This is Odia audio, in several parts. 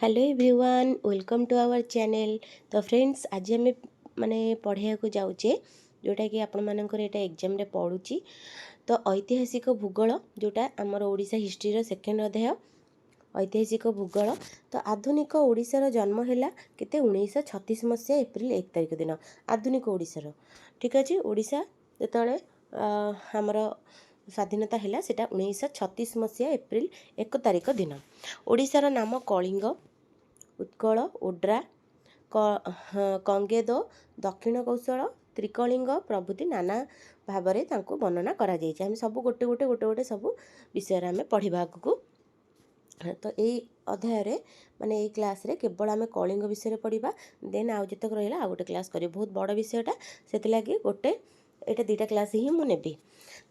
Hello everyone welcome to our channel. तो फ्रेंड्स आज आम माने पढ़ाया को जाऊे जोटा कि आपण मानकर एटा एग्जाम रे पढ़ुची। तो ऐतिहासिक भूगोल जोटा आमर ओडिशा हिस्ट्री रो सेकेंड अध्याय ऐतिहासिक भूगोल। तो आधुनिक ओडिशार जन्म है केते 1936 मसीहा एप्रिल 1 तारिख दिन आधुनिक ओडिशार। ठीक अच्छे ओडिशा जेतले आमर स्वाधीनता है सेटा 1936 मसीहा एप्रिल 1 तारिख दिन। ओडिशार नाम कलिंग उत्कल ओड्रा कंगेद दक्षिण कौशल त्रिकलिंग प्रभृति नाना भाव में वर्णना करा आम सब गोटे गोटे गोटे गोटे सब विषय आम पढ़ा आगू। तो यही अध्याय माने यही क्लास रे केवल आम कलिंग विषय पढ़ा देन आउ जितक रहा गोटे क्लास कर बहुत बड़ विषयटा से लगी गोटे यहाँ दुईटा क्लास ही मुझे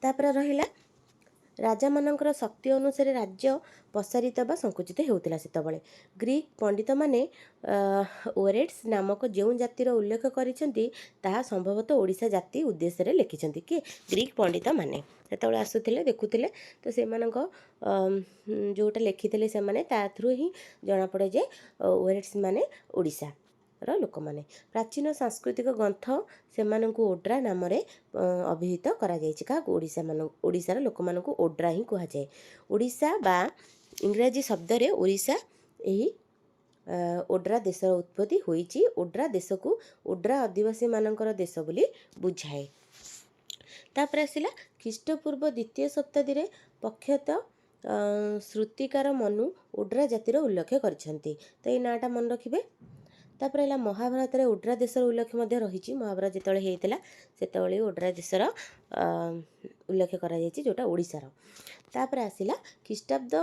तापर रहा राजा मानकर शक्ति अनुसार राज्य प्रसारित बा संकुचित होता सेतबले ग्रीक पंडित माने ओरेट्स नामक जो जातिर उल्लेख करिसेंती ताहा संभवतः ओडिशा जाति उद्देश्य रे लिखिसेंती कि ग्रीक पंडित माने सेतबले आसुथिले देखुथिले। तो से जोटा लिखिथिले से माने ता थ्रू ही जना पड़े जे ओरेट्स माने ओडिशा रो लोक माने प्राचीन सांस्कृतिक ग्रंथ से ओड्रा नाम अभिहित करा जायछि का ओडिशार लोक मानकु ओड्रा ही कहा जाए। ओडिशा बा इंग्राजी शब्द रे ओडिशा यही ओड्रा देशर उत्पत्ति होईछि। ओड्रा देश को ओड्रा आदिवासी मानकर देश बोली बुझाए। तापर आसिला ख्रीष्टपूर्व द्वितीय शताब्दी रे पक्षत श्रुतिकार मनु ओड्रा जातिर उल्लेख करछन्ती। तो ये नाटा मन रखिबे। तापर है महाभारत रे ओड्रा देशर उल्लेख रही महाभारत जिते होता से ओड्रा देशर उल्लेख कर जोटा ओडिशार। तापर आसिला ख्रीष्टाब्द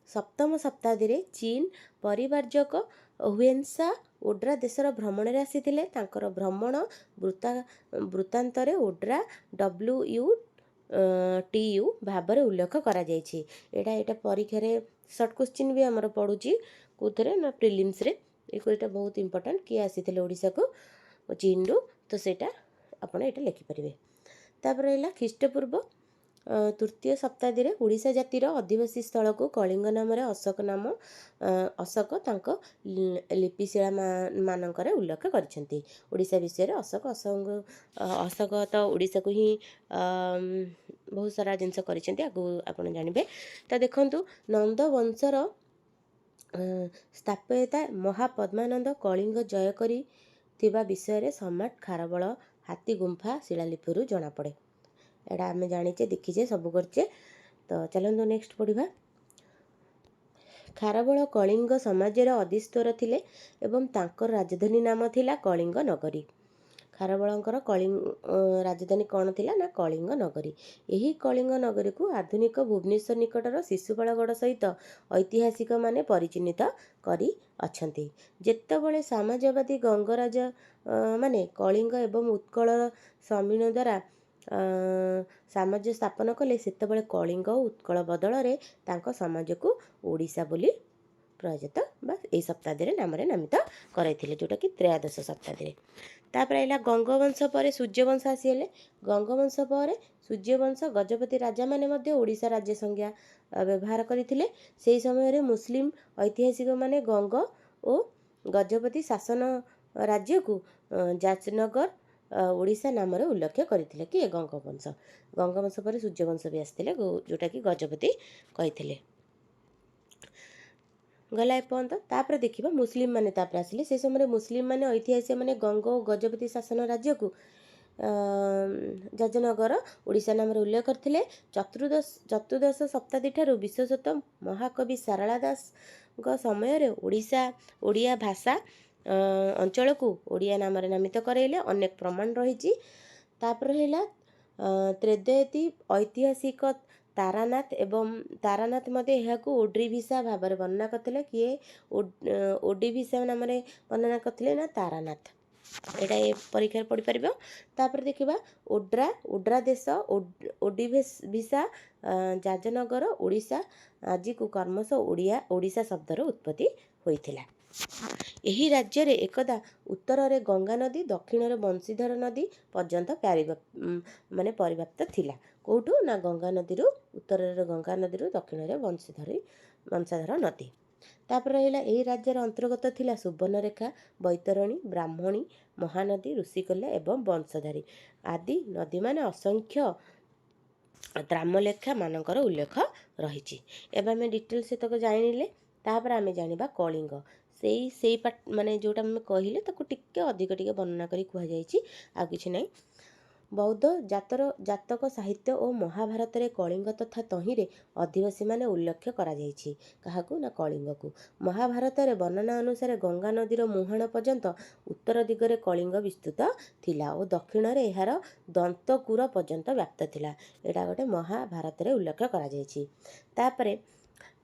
सप्तम शताब्दी रे चीन परिवारजक हुएन्सा ओड्रा देशर भ्रमण रे आसीथिले। तांकर भ्रमण वृत्तांतरे ओड्रा WUTU भाव में उल्लेख करा जायछि। एटा परीक्षा रे शॉर्ट क्वेश्चन भी आमर पड़ुची कोथरे ना प्रिलिम्स रे ये बहुत इंपोर्टेंट किए आसी ओडिशा को चीन रु। तो सेटा आपण एटा लिखिपारे। तापर है ख्रीष्टपूर्व तृतीय शताब्दी रे ओडिशा जातिर आदिवासी स्थल को कलिंग नाम अशोक तांक लिपिशिला मानकर उल्लेख करछन्ती। ओडिशा विषय रे अशोक तो ओडिशा को ही बहुत सारा जिनस करछन्ती आगु आपण जानिबे। तो देखंतु नंद वंशर स्थापयता महापद्मानंद कलिंग जय करी थिबा विषय रे सम्राट खारबल हाथी गुंफा शिलालिपिरू जना पड़े। एटा आमे जानिचे देखिचे सब करचे। तो चलंदो नेक्स्ट पढ़िबा। खारबल कलिंग समाजर अधिस्तर थिले एवं तांकर राजधानी नाम थिला कलिंग नगरी। खारबलंकर कलिंग राजधानी कौन थिला ना कलिंग नगरी। यही कलिंग नगरी को आधुनिक भुवनेश्वर निकटर शिशुपालगढ़ सहित ऐतिहासिक माने परिचित करी अछंती। जेतेबळे साम्राज्यवादी गंगराज माने कलिंग एवं उत्कल समीन द्वारा साम्राज्य स्थापन कले सेतेबळे कलिंग उत्कल बदल रे तांको समाज को ओडिशा बोली प्रयुक्त बा ए शताब्दी रे नाम नामित कराइथिले जोटा कि त्रयोदश शताब्दी रे। तापर आइला गंगवंश पर सूर्यवंश आसीले। गंगवंश पर सूर्यवंश गजपति राजा माने मध्य ओडिशा राज्य संज्ञा व्यवहार करथिले। सेही समय रे मुस्लिम ऐतिहासिक माने गंग और गजपति शासन राज्य को जाचनगर ओडिशा नाम उल्लेख करथिले कि गंगवंश पर सूर्यवंश भी आसथिले जोटा कि गजपति कहिथिले। गला एपर्यंत तापर देखिबा मुस्लिम माने तापर आसिले। से समय मुस्लिम माने ऐतिहासिक माने गंग और गजपति शासन राज्य को जाजनगर ओडिशा नाम उल्लेख करथिले। चतुर्दश शताब्दी ठारू विशेषतः महाकवि सारला दास समय रे ओडिया भाषा अंचल को ओडिया नाम नामित कराइले अनेक प्रमाण रही। तापर है त्रेदयती ऐतिहासिक तारानाथ एवं तारानाथ मध्य यह ओड्रीभिसा भाव में वर्णना करते किए ओडीभिसा नाम वर्णना करते ना तारानाथ। एटा ये परीक्षा पढ़ी पार। तापर देखिबा ओड्रा देश ओडीभिसा जाजनगर ओडिशा आज को कर्मश ओडिशा शब्दर उत्पत्ति होइथिला। यही राज्य रे एकदा उत्तर रे गंगा नदी दक्षिण रे बंशीधर नदी पर्यंत माने परिव्याप्त थिला। कोठू ना गंगा नदी उत्तर रे गंगा नदी दक्षिण रे बंशीधर नदी। ତାପରେ ରହିଲା ଏହି ରାଜ୍ୟର ଅନ୍ତର୍ଗତ ଥିଲା ସୁବର୍ଣ୍ଣରେଖା, ବୈତରଣୀ, ବ୍ରାହ୍ମଣୀ, ମହାନଦୀ, ଋଷିକଲ୍ୟା ଏବଂ ବଂଶଧାରୀ ଆଦି ନଦୀମାନେ ଅସଂଖ୍ୟ ତ୍ରାମଲେଖା ମାନଙ୍କର ଉଲ୍ଲେଖ ରହିଛି। ଏବେ ଆମେ ଡିଟେଲ୍ସ ସେତକ ଜାଣିଲେ। ତାପରେ ଆମେ ଜାଣିବା କଳିଙ୍ଗ। ସେଇ ମାନେ ଯେଉଁଟା ଆମେ କହିଲେ ତାକୁ ଟିକେ ଅଧିକ ଟିକେ ବର୍ଣ୍ଣନା କରି କୁହାଯାଇଛି, ଆଉ କିଛି ନାହିଁ। ବୌଦ୍ଧ ଜାତକ ସାହିତ୍ୟ ଓ ମହାଭାରତରେ କଳିଙ୍ଗ ତଥା ତହିଁରେ ଅଧିବାସୀମାନେ ଉଲ୍ଲେଖ କରାଯାଇଛି। କାହାକୁ? ନା କଳିଙ୍ଗକୁ। ମହାଭାରତରେ ବର୍ଣ୍ଣନା ଅନୁସାରେ ଗଙ୍ଗା ନଦୀର ମୁହାଣ ପର୍ଯ୍ୟନ୍ତ ଉତ୍ତର ଦିଗରେ କଳିଙ୍ଗ ବିସ୍ତୃତ ଥିଲା ଓ ଦକ୍ଷିଣରେ ଏହାର ଦନ୍ତକୂର ପର୍ଯ୍ୟନ୍ତ ବ୍ୟାପ୍ତ ଥିଲା। ଏଇଟା ଗୋଟେ ମହାଭାରତରେ ଉଲ୍ଲେଖ କରାଯାଇଛି। ତାପରେ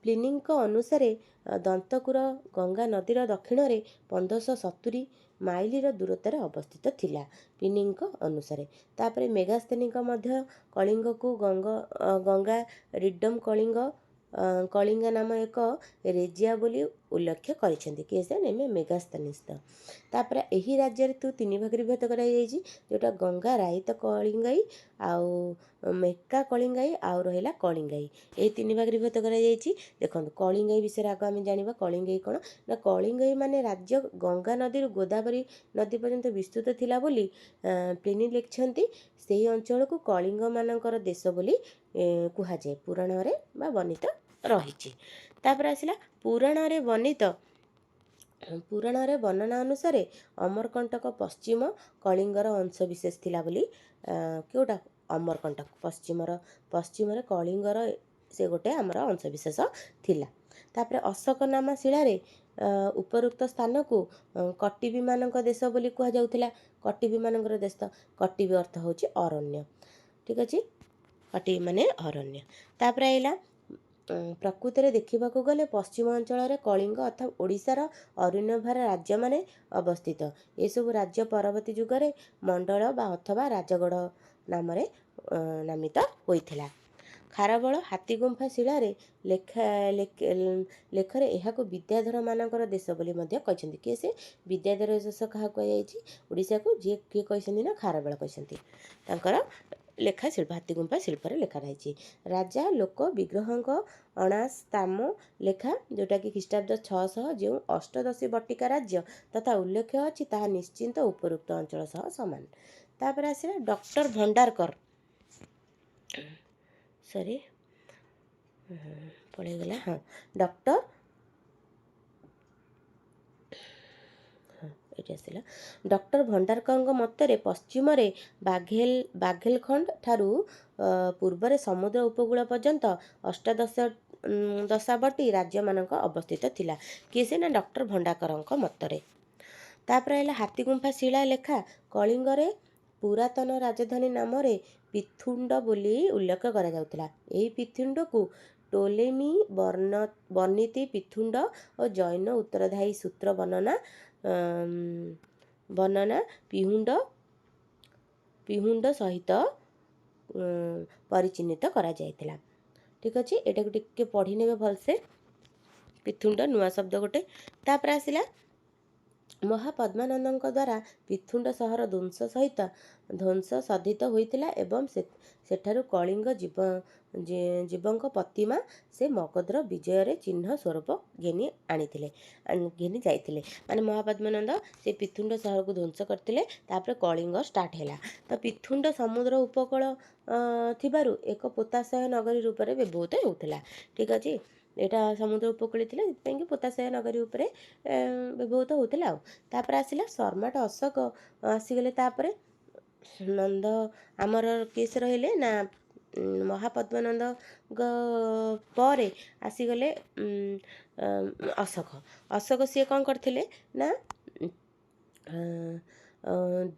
ପ୍ଲିନିଙ୍କ ଅନୁସାରେ ଦନ୍ତକୂର ଗଙ୍ଗା ନଦୀର ଦକ୍ଷିଣରେ 1570 ମାଇଲର ଦୂରତାରେ ଅବସ୍ଥିତ ଥିଲା ପ୍ଲିନିଙ୍କ ଅନୁସାରେ। ତାପରେ ମେଗାସ୍ତେନିଙ୍କ ମଧ୍ୟ କଳିଙ୍ଗକୁ ଗଙ୍ଗା ରିଡମ କଳିଙ୍ଗ ନାମ ଏକ ରେଜିଆ ବୋଲି ଉଲ୍ଲେଖ କରିଛନ୍ତି। କିଏ ସେ? ମେଗାସ୍ତେନିସ୍ତ। ତାପରେ ଏହି ରାଜ୍ୟରେ ତିନି ଭାଗରେ ବିଭକ୍ତ କରାଯାଇଛି, ଯେଉଁଟା ଗଙ୍ଗା ରାଇତ କଳିଙ୍ଗାଇ, ଆଉ ମେକା କଳିଙ୍ଗାଇ, ଆଉ ରହିଲା କଳିଙ୍ଗାଇ। ଏହି ତିନି ଭାଗରେ ବିଭକ୍ତ କରାଯାଇଛି। ଦେଖନ୍ତୁ କଳିଙ୍ଗାଇ ବିଷୟରେ ଆଗ ଆମେ ଜାଣିବା। କଳିଙ୍ଗାଇ କ'ଣ? ନା କଳିଙ୍ଗାଇ ମାନେ ରାଜ୍ୟ ଗଙ୍ଗା ନଦୀରୁ ଗୋଦାବରୀ ନଦୀ ପର୍ଯ୍ୟନ୍ତ ବିସ୍ତୃତ ଥିଲା ବୋଲି ପ୍ଲିନି ଲେଖିଛନ୍ତି। ସେହି ଅଞ୍ଚଳକୁ କଳିଙ୍ଗମାନଙ୍କର ଦେଶ ବୋଲି କୁହାଯାଏ, ପୁରାଣରେ ବା ବର୍ଣ୍ଣିତ ରହିଛି। ତାପରେ ଆସିଲା ପୁରାଣରେ ବର୍ଣ୍ଣନା ଅନୁସାରେ ଅମରକଣ୍ଟକ ପଶ୍ଚିମ କଳିଙ୍ଗର ଅଂଶବିଶେଷ ଥିଲା ବୋଲି। କେଉଁଟା? ଅମରକଣ୍ଟକ ପଶ୍ଚିମରେ କଳିଙ୍ଗର ସେ ଗୋଟେ ଆମର ଅଂଶବିଶେଷ ଥିଲା। ତାପରେ ଅଶୋକନାମା ଶିଳାରେ ଉପରୋକ୍ତ ସ୍ଥାନକୁ କଟିବୀମାନଙ୍କ ଦେଶ ବୋଲି କୁହାଯାଉଥିଲା। କଟିବୀମାନଙ୍କର ଦେଶ। କଟିବୀ ଅର୍ଥ ହେଉଛି ଅରଣ୍ୟ। ଠିକ୍ ଅଛି, କଟିବୀ ମାନେ ଅରଣ୍ୟ। ତାପରେ ଆସିଲା ପ୍ରକୃତରେ ଦେଖିବାକୁ ଗଲେ ପଶ୍ଚିମ ଅଞ୍ଚଳରେ କଳିଙ୍ଗ ଅର୍ଥାତ୍ ଓଡ଼ିଶାର ଅରଣ୍ୟଭାର ରାଜ୍ୟମାନେ ଅବସ୍ଥିତ। ଏସବୁ ରାଜ୍ୟ ପରବର୍ତ୍ତୀ ଯୁଗରେ ମଣ୍ଡଳ ବା ଅଥବା ରାଜଗଡ଼ ନାମରେ ନାମିତ ହୋଇଥିଲା। ଖାରବଳ ହାତୀଗୁମ୍ଫା ଶିଳାରେ ଲେଖରେ ଏହାକୁ ବିଦ୍ୟାଧରମାନଙ୍କର ଦେଶ ବୋଲି ମଧ୍ୟ କହିଛନ୍ତି। କିଏ ସେ? ବିଦ୍ୟାଧର ଦେଶ କାହାକୁ କୁହାଯାଇଛି? ଓଡ଼ିଶାକୁ। କିଏ କହିଛନ୍ତି? ନା ଖାରବେଳ କହିଛନ୍ତି। ତାଙ୍କର ଲେଖା ଶିଳ୍ପ ହାତୀଗୁମ୍ଫା ଶିଳ୍ପରେ ଲେଖା ରହିଛି। ରାଜା ଲୋକ ବିଗ୍ରହଙ୍କ ଅଣାସ୍ତାମ ଲେଖା, ଯେଉଁଟାକି ଖ୍ରୀଷ୍ଟାବ୍ଦ 600 ଯେଉଁ ଅଷ୍ଟଦଶୀ ବଟିକା ରାଜ୍ୟ ତଥା ଉଲ୍ଲେଖ ଅଛି ତାହା ନିଶ୍ଚିନ୍ତ ଉପରୋକ୍ତ ଅଞ୍ଚଳ ସହ ସମାନ। ତାପରେ ଆସିଲା ଡକ୍ଟର ଭଣ୍ଡାରକର। ପଳେଇଗଲା। ଡକ୍ଟର ଏଠି ଆସିଲା। ଡକ୍ଟର ଭଣ୍ଡାରକରଙ୍କ ମତରେ ପଶ୍ଚିମରେ ବାଘେଲଖଣ୍ଡ ଠାରୁ ପୂର୍ବରେ ସମୁଦ୍ର ଉପକୂଳ ପର୍ଯ୍ୟନ୍ତ ଅଷ୍ଟାଦଶାବଟି ରାଜ୍ୟମାନଙ୍କ ଅବସ୍ଥିତ ଥିଲା। କିଏ ସେ? ନା ଡକ୍ଟର ଭଣ୍ଡାରକରଙ୍କ ମତରେ। ତାପରେ ହେଲା ହାତୀଗୁମ୍ଫା ଶିଳା ଲେଖା କଳିଙ୍ଗରେ ପୁରାତନ ରାଜଧାନୀ ନାମରେ ପିଥୁଣ୍ଡ ବୋଲି ଉଲ୍ଲେଖ କରାଯାଉଥିଲା। ଏହି ପିଥୁଣ୍ଡକୁ ଟୋଲେମୀ ବର୍ଣ୍ଣିତ ପିଥୁଣ୍ଡ ଓ ଜୈନ ଉତ୍ତରଧାୟୀ ସୂତ୍ର ବର୍ଣ୍ଣନା ପିହୁଣ୍ଡ ସହିତ ପରିଚିହ୍ନିତ କରାଯାଇଥିଲା। ଠିକ୍ ଅଛି, ଏଟାକୁ ଟିକେ ପଢ଼ି ନେବେ ଭଲସେ। ପିଥୁଣ୍ଡ ନୂଆ ଶବ୍ଦ ଗୋଟେ। ତାପରେ ଆସିଲା ମହାପଦ୍ମାନନ୍ଦଙ୍କ ଦ୍ୱାରା ପିଥୁଣ୍ଡ ସହର ଧ୍ୱଂସ ସାଧିତ ହୋଇଥିଲା ଏବଂ ସେଠାରୁ କଳିଙ୍ଗ ଜୀବଙ୍କ ପ୍ରତିମା ସେ ମଗଧର ବିଜୟରେ ଚିହ୍ନ ସ୍ୱରୂପ ଘେନି ଯାଇଥିଲେ। ମାନେ ମହାପଦ୍ମାନନ୍ଦ ସେ ପିଥୁଣ୍ଡ ସହରକୁ ଧ୍ୱଂସ କରିଥିଲେ। ତାପରେ କଳିଙ୍ଗ ଷ୍ଟାର୍ଟ ହେଲା। ତ ପିଥୁଣ୍ଡ ସମୁଦ୍ର ଉପକୂଳ ଥିବାରୁ ଏକ ପୋତାଶୟ ନଗରୀ ରୂପରେ ବ୍ୟବହୃତ ହେଉଥିଲା। ଠିକ୍ ଅଛି, ଏଇଟା ସମୁଦ୍ର ଉପକୂଳ ଥିଲା, ସେଥିପାଇଁକି ପୋତାଶୟ ନଗରୀ ଉପରେ ବ୍ୟବହୃତ ହେଉଥିଲା। ଆଉ ତାପରେ ଆସିଲା ସମ୍ରାଟ ଅଶୋକ ଆସିଗଲେ। ତାପରେ ଆମର କିଏ ରହିଲେ? ନା ମହାପଦ୍ମାନନ୍ଦଙ୍କ ପରେ ଆସିଗଲେ ଅଶୋକ ସିଏ କ'ଣ କରିଥିଲେ? ନା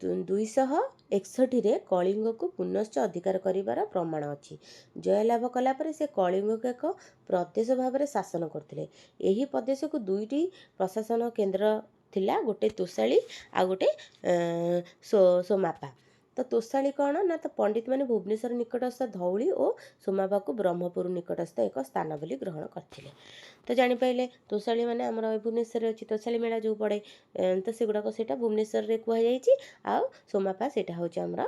261ରେ କଳିଙ୍ଗକୁ ପୁନଶ୍ଚ ଅଧିକାର କରିବାର ପ୍ରମାଣ ଅଛି। ଜୟଲାଭ କଲା ପରେ ସେ କଳିଙ୍ଗକୁ ଏକ ପ୍ରଦେଶ ଭାବରେ ଶାସନ କରୁଥିଲେ। ଏହି ପ୍ରଦେଶକୁ ଦୁଇଟି ପ୍ରଶାସନ କେନ୍ଦ୍ର ଥିଲା, ଗୋଟେ ତୋଷାଳୀ ଆଉ ଗୋଟେ ସୋମାପା। ତ ତୋଷାଳୀ କ'ଣ ନା ତ ପଣ୍ଡିତମାନେ ଭୁବନେଶ୍ୱର ନିକଟସ୍ଥ ଧଉଳି ଓ ସୋମାବାକୁ ବ୍ରହ୍ମପୁର ନିକଟସ୍ଥ ଏକ ସ୍ଥାନ ବୋଲି ଗ୍ରହଣ କରିଥିଲେ। ତ ଜାଣିପାରିଲେ ତୋଷାଳୀ ମାନେ ଆମର ଭୁବନେଶ୍ୱରରେ ଅଛି, ତୋଷାଳୀ ମେଳା ଯେଉଁ ପଡ଼େ, ତ ସେଗୁଡ଼ାକ ସେଇଟା ଭୁବନେଶ୍ୱରରେ କୁହାଯାଇଛି, ଆଉ ସୋମାପା ସେଇଟା ହେଉଛି ଆମର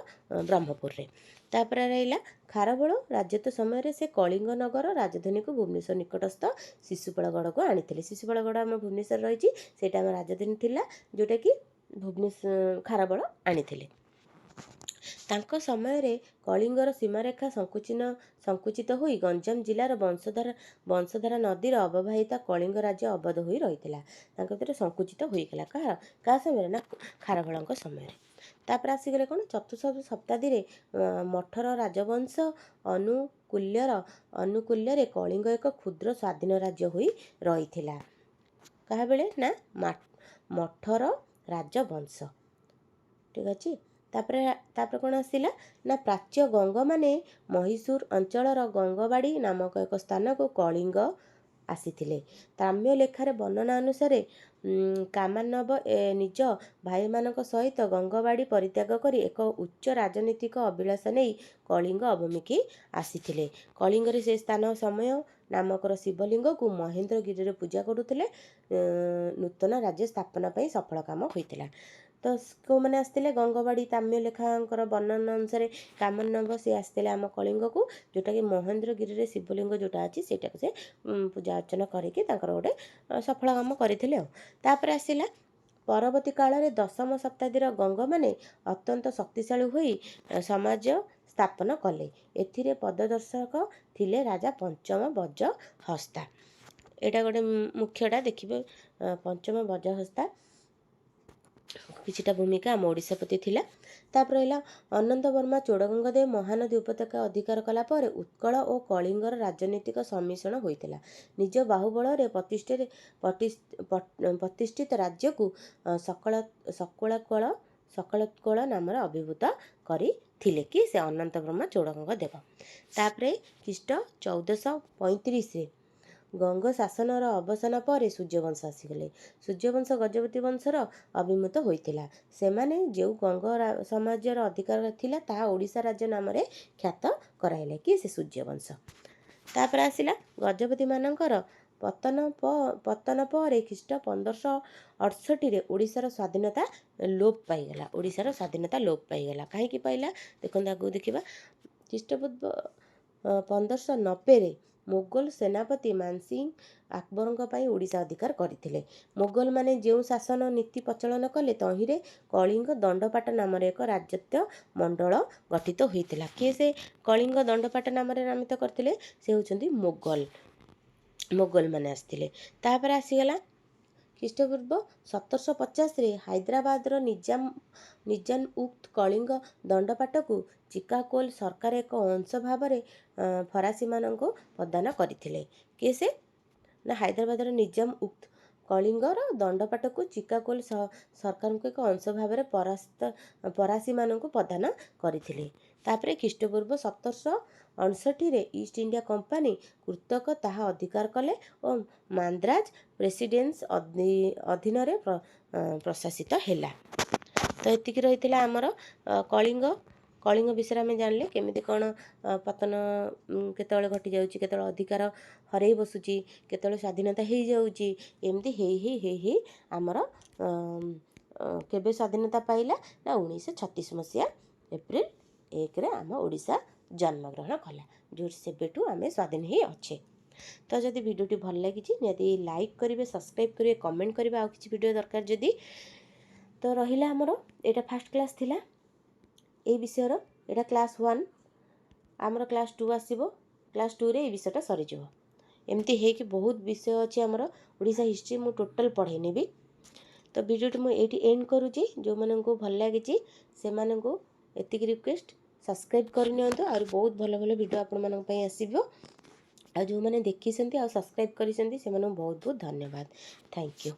ବ୍ରହ୍ମପୁରରେ। ତାପରେ ରହିଲା ଖାରବେଳ ରାଜତ୍ୱ ସମୟରେ ସେ କଳିଙ୍ଗ ନଗର ରାଜଧାନୀକୁ ଭୁବନେଶ୍ୱର ନିକଟସ୍ଥ ଶିଶୁପାଳଗଡ଼କୁ ଆଣିଥିଲେ। ଶିଶୁପାଳଗଡ଼ ଆମ ଭୁବନେଶ୍ୱର ରହିଛି, ସେଇଟା ଆମ ରାଜଧାନୀ ଥିଲା, ଯେଉଁଟାକି ଖାରବେଳ ଆଣିଥିଲେ। ତାଙ୍କ ସମୟରେ କଳିଙ୍ଗର ସୀମାରେଖା ସଂକୁଚିତ ହୋଇ ଗଞ୍ଜାମ ଜିଲ୍ଲାର ବଂଶଧାରା ନଦୀର ଅବବାହିକା କଳିଙ୍ଗ ରାଜ୍ୟ ଅବଧ ହୋଇ ରହିଥିଲା। ତାଙ୍କ ଭିତରେ ସଂକୁଚିତ ହୋଇଗଲା। କାହା ସମୟରେ ନା ଖାରବେଳଙ୍କ ସମୟରେ। ତାପରେ ଆସିଗଲେ କ'ଣ ଚତୁର୍ଥ ଶତାବ୍ଦୀରେ ମଠର ରାଜବଂଶ ଅନୁକୂଲ୍ୟରେ କଳିଙ୍ଗ ଏକ କ୍ଷୁଦ୍ର ସ୍ୱାଧୀନ ରାଜ୍ୟ ହୋଇ ରହିଥିଲା। କାହା ବେଳେ ନା ମଠର ରାଜବଂଶ। ଠିକ୍ ଅଛି। ତାପରେ କ'ଣ ଆସିଲା ନା ପ୍ରାଚ୍ୟ ଗଙ୍ଗମାନେ ମହୀଶୂର ଅଞ୍ଚଳର ଗଙ୍ଗବାଡ଼ି ନାମକ ଏକ ସ୍ଥାନକୁ କଳିଙ୍ଗ ଆସିଥିଲେ। ତାମ୍ୟ ଲେଖାରେ ବର୍ଣ୍ଣନା ଅନୁସାରେ କାମାନବ ନିଜ ଭାଇମାନଙ୍କ ସହିତ ଗଙ୍ଗବାଡ଼ି ପରିତ୍ୟାଗ କରି ଏକ ଉଚ୍ଚ ରାଜନୈତିକ ଅଭିଳାଷ ନେଇ କଳିଙ୍ଗ ଅଭିମୁଖୀ ଆସିଥିଲେ। କଳିଙ୍ଗରେ ସେ ସ୍ଥାନ ସମୟ ନାମକର ଶିବଲିଙ୍ଗକୁ ମହେନ୍ଦ୍ରଗିରିରେ ପୂଜା କରୁଥିଲେ। ନୂତନ ରାଜ୍ୟ ସ୍ଥାପନା ପାଇଁ ସଫଳ କାମ ହୋଇଥିଲା। ତ କେଉଁମାନେ ଆସିଥିଲେ? ଗଙ୍ଗବାଡ଼ି ତାମ୍ୟ ଲେଖାଙ୍କର ବର୍ଣ୍ଣନା ଅନୁସାରେ କାମନବ ସେ ଆସିଥିଲେ ଆମ କଳିଙ୍ଗକୁ, ଯେଉଁଟାକି ମହେନ୍ଦ୍ରଗିରିରେ ଶିବଲିଙ୍ଗ ଯେଉଁଟା ଅଛି ସେଇଟାକୁ ସେ ପୂଜା ଅର୍ଚ୍ଚନା କରିକି ତାଙ୍କର ଗୋଟେ ସଫଳ କାମ କରିଥିଲେ ଆଉ। ତାପରେ ଆସିଲା ପରବର୍ତ୍ତୀ କାଳରେ ଦଶମ ଶତାବ୍ଦୀର ଗଙ୍ଗମାନେ ଅତ୍ୟନ୍ତ ଶକ୍ତିଶାଳୀ ହୋଇ ସମାଜ ସ୍ଥାପନ କଲେ। ଏଥିରେ ପଦଦର୍ଶକ ଥିଲେ ରାଜା ପଞ୍ଚମ ବଜ୍ରହସ୍ତା। ଏଇଟା ଗୋଟେ ମୁଖ୍ୟଟା ଦେଖିବେ। ପଞ୍ଚମ ବଜ୍ରହସ୍ତା କିଛିଟା ଭୂମିକା ଆମ ଓଡ଼ିଶା ପ୍ରତି ଥିଲା। ତାପରେ ରହିଲା ଅନନ୍ତ ବର୍ମା ଚୋଡ଼ଗଙ୍ଗଦେବ ମହାନଦୀ ଉପତ୍ୟକା ଅଧିକାର କଲା ପରେ ଉତ୍କଳ ଓ କଳିଙ୍ଗର ରାଜନୈତିକ ସମ୍ମିଶ୍ରଣ ହୋଇଥିଲା। ନିଜ ବାହୁବଳରେ ପ୍ରତିଷ୍ଠିତ ରାଜ୍ୟକୁ ସକଳୋତ୍କଳ ନାମରେ ଅଭିଭୂତ କରିଥିଲେ କି ସେ ଅନନ୍ତ ବର୍ମା ଚୋଡ଼ଗଙ୍ଗ ଦେବ। ତାପରେ ଖ୍ରୀଷ୍ଟ 1435ରେ ଗଙ୍ଗ ଶାସନର ଅବସାନ ପରେ ସୂର୍ଯ୍ୟବଂଶ ଆସିଗଲେ। ସୂର୍ଯ୍ୟବଂଶ ଗଜପତି ବଂଶର ଅଭିମୁତ ହୋଇଥିଲା। ସେମାନେ ଯେଉଁ ଗଙ୍ଗ ସମାଜର ଅଧିକାର ଥିଲା ତାହା ଓଡ଼ିଶା ରାଜ୍ୟ ନାମରେ ଖ୍ୟାତ କରାଇଲେ କି ସେ ସୂର୍ଯ୍ୟବଂଶ। ତାପରେ ଆସିଲା ଗଜପତିମାନଙ୍କର ପତନ ପରେ ଖ୍ରୀଷ୍ଟ 1568ରେ ଓଡ଼ିଶାର ସ୍ୱାଧୀନତା ଲୋପ ପାଇଗଲା। କାହିଁକି ପାଇଲା ଦେଖନ୍ତୁ, ଆଗକୁ ଦେଖିବା। ଖ୍ରୀଷ୍ଟପୂର୍ବ 1590ରେ ମୋଗଲ ସେନାପତି ମାନସିଂ ଆକବରଙ୍କ ପାଇଁ ଓଡ଼ିଶା ଅଧିକାର କରିଥିଲେ। ମୋଗଲମାନେ ଯେଉଁ ଶାସନ ନୀତି ପ୍ରଚଳନ କଲେ ତହିଁରେ କଳିଙ୍ଗ ଦଣ୍ଡପାଟ ନାମରେ ଏକ ରାଜତ୍ୱ ମଣ୍ଡଳ ଗଠିତ ହୋଇଥିଲା। କିଏ ସେ କଳିଙ୍ଗ ଦଣ୍ଡପାଟ ନାମରେ ନାମିତ କରିଥିଲେ? ସେ ହେଉଛନ୍ତି ମୋଗଲମାନେ ଆସିଥିଲେ। ତାପରେ ଆସିଗଲା ଖ୍ରୀଷ୍ଟପୂର୍ବ 1750ରେ ହାଇଦ୍ରାବାଦର ନିଜାମ ଉକ୍ତ କଳିଙ୍ଗ ଦଣ୍ଡପାଟକୁ ଚିକାଗୋ ସରକାର ଏକ ଅଂଶ ଭାବରେ ଫରାସୀମାନଙ୍କୁ ପ୍ରଦାନ କରିଥିଲେ। କିଏ ସେ? ନା ହାଇଦ୍ରାବାଦର ନିଜାମ ଉକ୍ତ କଳିଙ୍ଗର ଦଣ୍ଡପାଟକୁ ଚିକାଗୋ ସରକାରଙ୍କୁ ଏକ ଅଂଶ ଭାବରେ ଫରାସୀମାନଙ୍କୁ ପ୍ରଦାନ କରିଥିଲେ। ତାପରେ ଖ୍ରୀଷ୍ଟପୂର୍ବ 1759ରେ ଇଷ୍ଟ ଇଣ୍ଡିଆ କମ୍ପାନୀ କର୍ତ୍ତୃକ ତାହା ଅଧିକାର କଲେ ଓ ମାନ୍ଦ୍ରାଜ ପ୍ରେସିଡେନ୍ସି ଅଧୀନରେ ପ୍ରଶାସିତ ହେଲା। ତ ଏତିକି ରହିଥିଲା ଆମର କଳିଙ୍ଗ ବିଷୟରେ ଆମେ ଜାଣିଲେ କେମିତି କ'ଣ ପତନ କେତେବେଳେ ଘଟିଯାଉଛି, କେତେବେଳେ ଅଧିକାର ହରେଇ ବସୁଛି, କେତେବେଳେ ସ୍ୱାଧୀନତା ହେଇଯାଉଛି, ଏମିତି ହେଇ ଆମର କେବେ ସ୍ୱାଧୀନତା ପାଇଲା ନା 1936 ମସିହା ଏପ୍ରିଲ 1ରେ ଆମ ଓଡ଼ିଶା ଜନ୍ମଗ୍ରହଣ କଲା, ଯେଉଁ ସେବେଠୁ ଆମେ ସ୍ୱାଧୀନ ହେଇ ଅଛେ। ତ ଯଦି ଭିଡ଼ିଓଟି ଭଲ ଲାଗିଛି ନିହାତି ଲାଇକ୍ କରିବେ, ସବସ୍କ୍ରାଇବ୍ କରିବେ, କମେଣ୍ଟ କରିବେ। ଆଉ କିଛି ଭିଡ଼ିଓ ଦରକାର ଯଦି ତ ରହିଲା ଆମର ଏଇଟା ଫାର୍ଷ୍ଟ କ୍ଲାସ୍ ଥିଲା ଏଇ ବିଷୟର, ଏଇଟା କ୍ଲାସ୍ 1, ଆମର କ୍ଲାସ୍ 2 ଆସିବ। କ୍ଲାସ୍ 2ରେ ଏଇ ବିଷୟଟା ସରିଯିବ। ଏମିତି ହେଇକି ବହୁତ ବିଷୟ ଅଛି ଆମର ଓଡ଼ିଶା ହିଷ୍ଟ୍ରି, ମୁଁ ଟୋଟାଲ୍ ପଢ଼େଇ ନେବି। ତ ଭିଡ଼ିଓଟି ମୁଁ ଏଇଠି ଏଣ୍ଡ କରୁଛି। ଯେଉଁମାନଙ୍କୁ ଭଲ ଲାଗିଛି ସେମାନଙ୍କୁ ଏତିକି ରିକ୍ୱେଷ୍ଟ, ସବସ୍କ୍ରାଇବ୍ କରିନିଅନ୍ତୁ। ଆହୁରି ବହୁତ ଭଲ ଭଲ ଭିଡ଼ିଓ ଆପଣମାନଙ୍କ ପାଇଁ ଆସିବ। ଆଉ ଯେଉଁମାନେ ଦେଖିଛନ୍ତି ଆଉ ସବସ୍କ୍ରାଇବ୍ କରିଛନ୍ତି ସେମାନଙ୍କୁ ବହୁତ ବହୁତ ଧନ୍ୟବାଦ। Thank you.